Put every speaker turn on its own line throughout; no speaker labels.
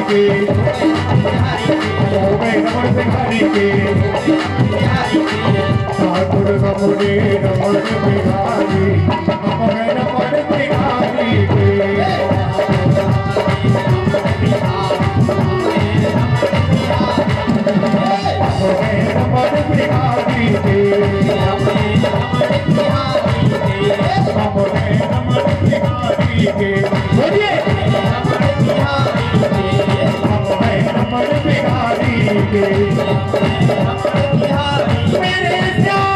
के नमन बिहारी के ठाकुर कमुने नमन बिहारी नमन बिहारी के नमन बिहारी के बोलिए नमन बिहारी के मेरे श्याम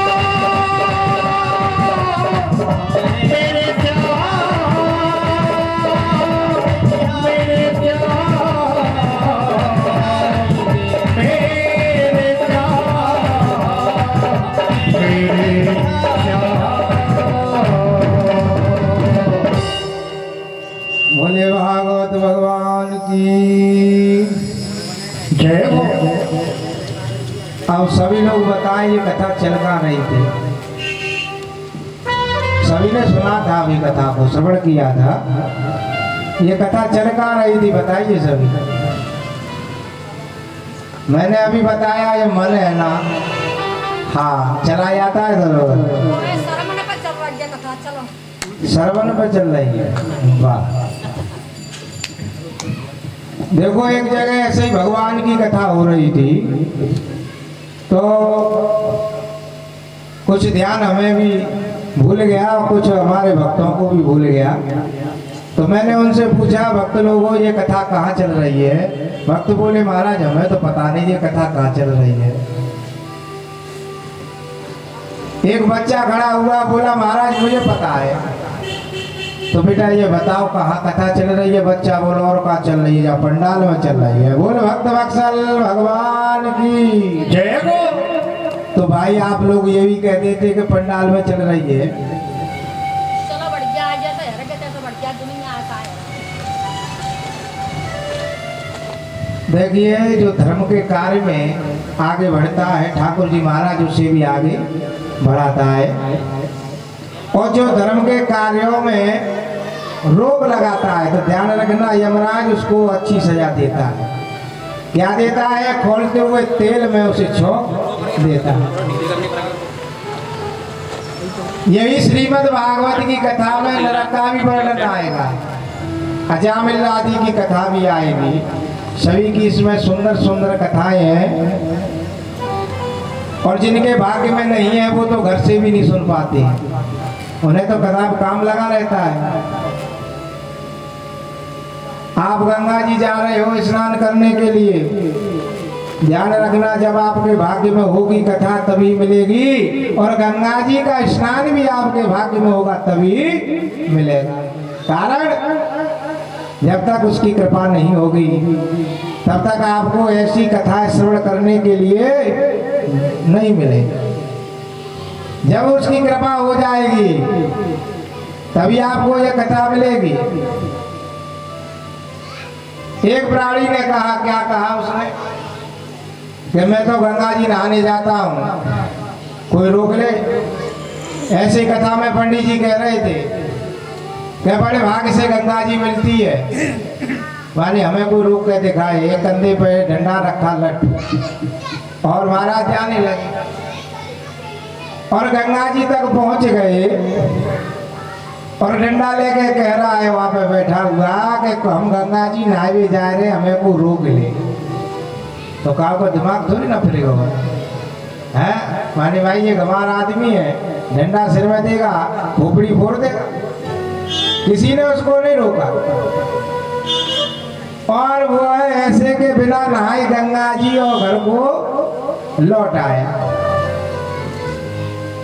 मेरे श्याम मेरे श्याम मेरे श्याम मेरे
बोले भागवत भगवान की
जय हो।
अब सभी लोग बताएं ये कथा चल का रही थी, सभी ने सुना था, अभी कथा को श्रवण किया था, ये कथा चल का रही थी, बताइए सभी। मैंने अभी बताया ये मन है ना, हाँ चला जाता है श्रवण पर चल रही है। वाह, देखो एक जगह ऐसे ही भगवान की कथा हो रही थी, तो कुछ ध्यान हमें भी भूल गया और कुछ हमारे भक्तों को भी भूल गया। तो मैंने उनसे पूछा, भक्त लोगों ये कथा कहाँ चल रही है? भक्त बोले महाराज हमें तो पता नहीं ये कथा कहाँ चल रही है। एक बच्चा खड़ा हुआ, बोला महाराज मुझे पता है। तो बेटा ये बताओ कहाँ कथा चल रही है? बच्चा बोला और कहाँ चल रही है? या पंडाल में चल रही है। बोले भक्त वत्सल भगवान की
जय हो।
तो भाई आप लोग ये भी कह देते कि पंडाल में चल रही है।
चलो बढ़िया आ जैसे है तो बढ़िया दुनिया आता है।
देखिए जो धर्म के कार्य में आगे बढ़ता है, ठाकुर जी महाराज उसे भी आगे बढ़ाता है, और जो धर्म के कार्यों में रोक लगाता है तो ध्यान रखना यमराज उसको अच्छी सजा देता है। क्या देता है? खोलते हुए तेल में उसे छोंक देता है। यही श्रीमद् भागवत की कथा में नरक का भी वर्णन आएगा, अजामिल आदि की कथा भी आएगी। सभी की इसमें सुंदर सुंदर कथाएं हैं, और जिनके भाग्य में नहीं है वो तो घर से भी नहीं सुन पाते हैं, उन्हें तो कथा काम लगा रहता है। आप गंगा जी जा रहे हो स्नान करने के लिए, ध्यान रखना जब आपके भाग्य में होगी कथा तभी मिलेगी, और गंगा जी का स्नान भी आपके भाग्य में होगा तभी मिलेगा। कारण जब तक उसकी कृपा नहीं होगी तब तक आपको ऐसी कथा श्रवण करने के लिए नहीं मिलेगी। जब उसकी कृपा हो जाएगी तभी आपको यह कथा मिलेगी। एक प्राणी ने कहा, क्या कहा उसने कि मैं तो गंगा जी नहाने जाता हूँ, कोई रोक ले। ऐसी कथा में पंडित जी कह रहे थे कि बड़े भाग्य से गंगा जी मिलती है, माने हमें कोई रोक के दिखाए। एक कंधे पे डंडा रखा लट, और महाराज जाने लगे और गंगा जी तक पहुंच गए, और डंडा लेके कह रहा है वहां पे बैठा हुआ कि हम गंगा जी नहावे जा रहे, हमें को रोक ले। तो कहा को दिमाग थोड़ी ना फिरेगा है, माने भाई ये गंवार आदमी है, डंडा सिर में देगा खोपड़ी फोड़ देगा। किसी ने उसको नहीं रोका, और वो ऐसे के बिना नहाए गंगा जी और घर को लौट आया।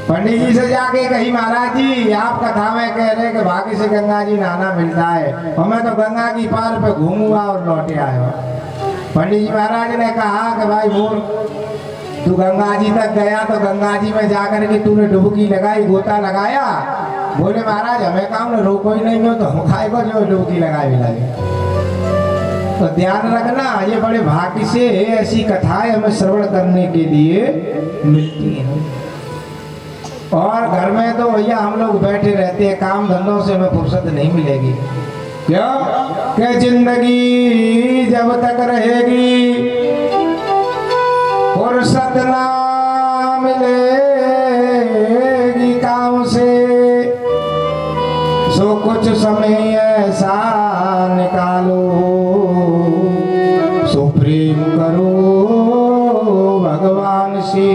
पंडित जी से जाके कही, महाराज जी आप कथा में कह रहे कि भाग्य से गंगा जी नहाना मिलता है, और मैं तो गंगा की पार पे घूमूंगा और लौटे आया। पंडित जी महाराज ने कहा कि भाई बोल, तू गंगा जी तक गया तो गंगा जी में जाकर के तूने डुबकी लगाई, गोता लगाया। बोले महाराज हमें काम न रोको ही नहीं हो तो हम खाए को जो डुबकी लगाए भी लगे। तो ध्यान रखना ये बड़े भाग्य से ऐसी कथाएं हमें श्रवण करने के लिए मिलती हैं। और घर में तो भैया हम लोग बैठे रहते हैं, काम धंधों से हमें फुर्सत नहीं मिलेगी। क्या कि जिंदगी जब तक रहेगी फुर्सत ना मिलेगी काम से, सो कुछ समय ऐसा निकालो, सो प्रेम करो भगवान से।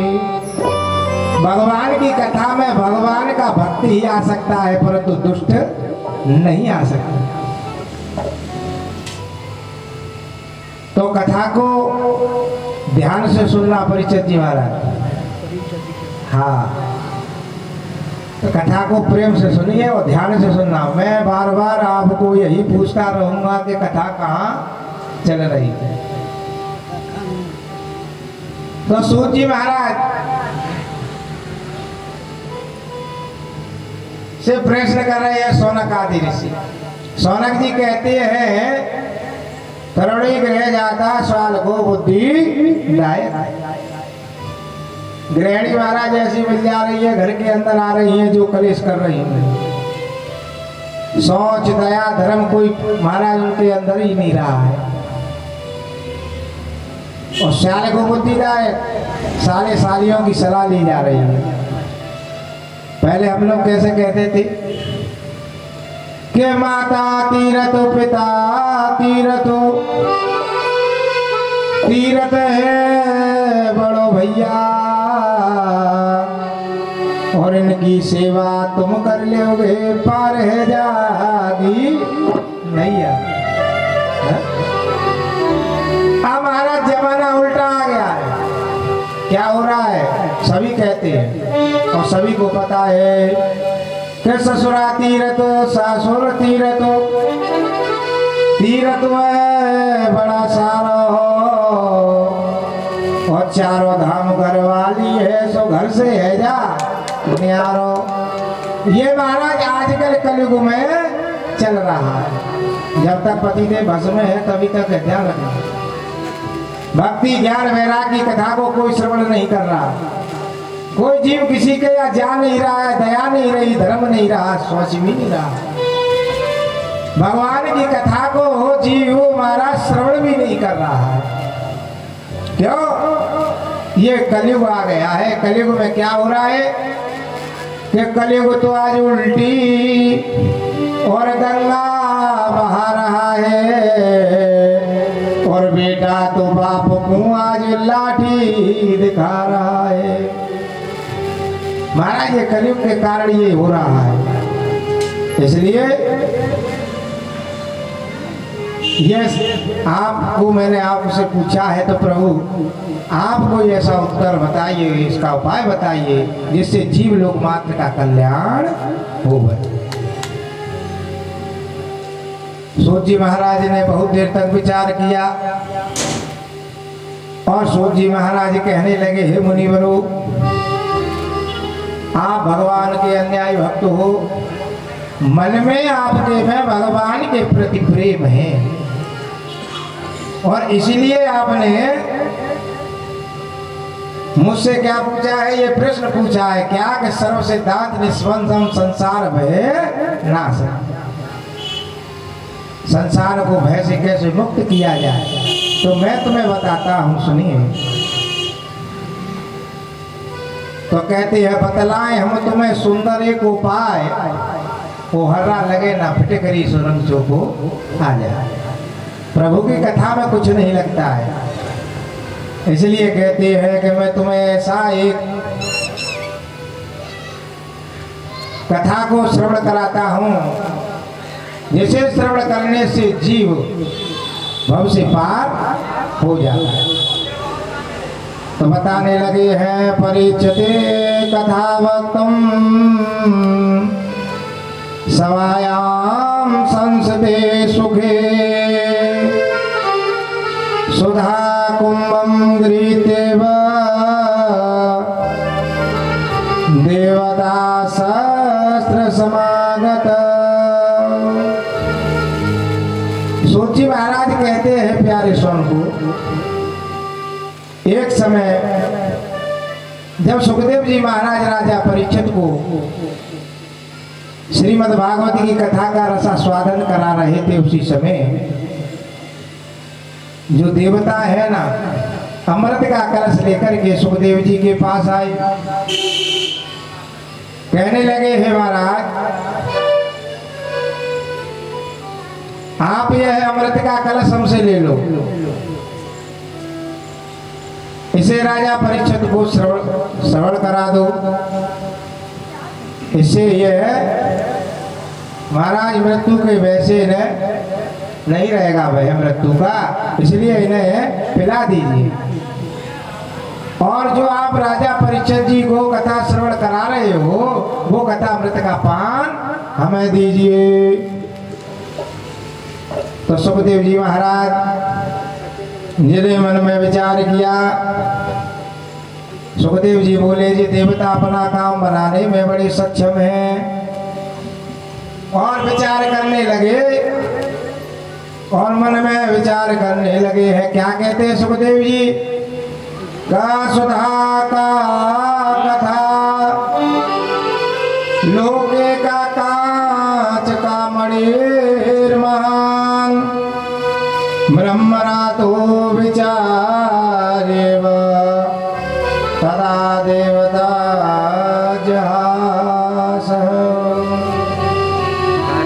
भगवान की कथा में भगवान का भक्ति ही आ सकता है, परंतु दुष्ट नहीं आ सकता। तो कथा को ध्यान से सुनना परिचित जी महाराज। हाँ, तो कथा को प्रेम से सुनिए और ध्यान से सुनना। मैं बार बार आपको यही पूछता रहूंगा कि कथा कहाँ चल रही है। तो सूत जी महाराज से प्रश्न कर रहे हैं सौनक आदि ऋषि। सौनक जी कहते हैं करुणी गृह जाता स्वाल को बुद्धि दायक। गृहिणी महाराज ऐसी मिल जा रही है, घर के अंदर आ रही है जो कलेश कर रही है। सोच दया धर्म कोई महाराज उनके अंदर ही नहीं रहा है। और साले को बुद्धि दायक, साले सालियों की सलाह ली जा रही है। पहले हम लोग कैसे कहते थे कि माता तीरथ पिता तीरथ, तीरथ है बड़ो भैया, और इनकी सेवा तुम कर लोगे पार है जागी नैया। हमारा जमाना उल्टा आ गया है। क्या हो रहा है? सभी कहते हैं और सभी को पता है कि ससुरा तीरथ सासुर तीरथ, तीरथ में बड़ा सारा हो, और चारों धाम घर वाली है सो घर से है जा न्यारो। ये महाराज आजकल कलयुग में चल रहा है। जब तक पतिदेव भस्म है तभी तक ध्यान रखना। भक्ति ज्ञान वैराग की कथा को कोई श्रवण नहीं कर रहा। कोई जीव किसी के या जा नहीं रहा है, दया नहीं रही, धर्म नहीं रहा, सोच भी नहीं रहा। भगवान की कथा को जीव महाराज श्रवण भी नहीं कर रहा है। क्यों? ये कलयुग आ गया है। कलयुग में क्या हो रहा है कि कलयुग तो आज उल्टी और गंगा बहा रहा है, और बेटा तो बाप को आज लाठी दिखा रहा है। महाराज ये कलयुग के कारण ये हो रहा है। इसलिए ये आपको मैंने आपसे पूछा है तो प्रभु आप कोई ऐसा उत्तर बताइए, इसका उपाय बताइए जिससे जीव लोक मात्र का कल्याण हो। सूत जी महाराज ने बहुत देर तक विचार किया और सूत जी महाराज कहने लगे, हे मुनिवरों, आप भगवान के अन्यायी भक्त हो, मन में आपके में भगवान के प्रति प्रेम है, और इसलिए आपने मुझसे क्या पूछा है? ये प्रश्न पूछा है क्या कि सर्व सिद्धांत निस्पंदम संसार भय नाश, संसार को भय से कैसे मुक्त किया जाए। तो मैं तुम्हें बताता हूं, सुनिए। तो कहते हैं बतलाएं हम तुम्हें सुंदर एक उपाय, वो हर्रा लगे ना फिटकरी सुरंग चोको आ जाए। प्रभु की कथा में कुछ नहीं लगता है, इसलिए कहते हैं कि मैं तुम्हें ऐसा एक कथा को श्रवण कराता हूं जिसे श्रवण करने से जीव भव से पार हो जाता है। तो बताने लगे हैं, परिचते कथा वक्तम सवायाम संसदे सुखे, सुधा कुंभम गृहीतेव देवता सहस्र समागत। सूत जी महाराज कहते हैं प्यारे सोन को, एक समय जब सुखदेव जी महाराज राजा परीक्षित को श्रीमद् भागवत की कथा का रसास्वादन करा रहे थे। उसी समय जो देवता है ना, अमृत का कलश लेकर के सुखदेव जी के पास आए। कहने लगे, हे महाराज, आप यह अमृत का कलश हमसे ले लो। इसे राजा परीक्षित को श्रवण करा दो। इससे यह महाराज मृत्यु के वैसे नहीं रहेगा भय मृत्यु का, इसलिए इन्हें पिला दीजिए। और जो आप राजा परीक्षित जी को कथा श्रवण करा रहे हो, वो कथा अमृत का पान हमें दीजिए। तो सुखदेव जी महाराज जिन्हें मन में विचार किया, सुखदेव जी बोले, जी देवता अपना काम बनाने में बड़े सक्षम हैं। और विचार करने लगे, और मन में विचार करने लगे हैं। क्या कहते हैं सुखदेव जी? का सुधा का कथा लो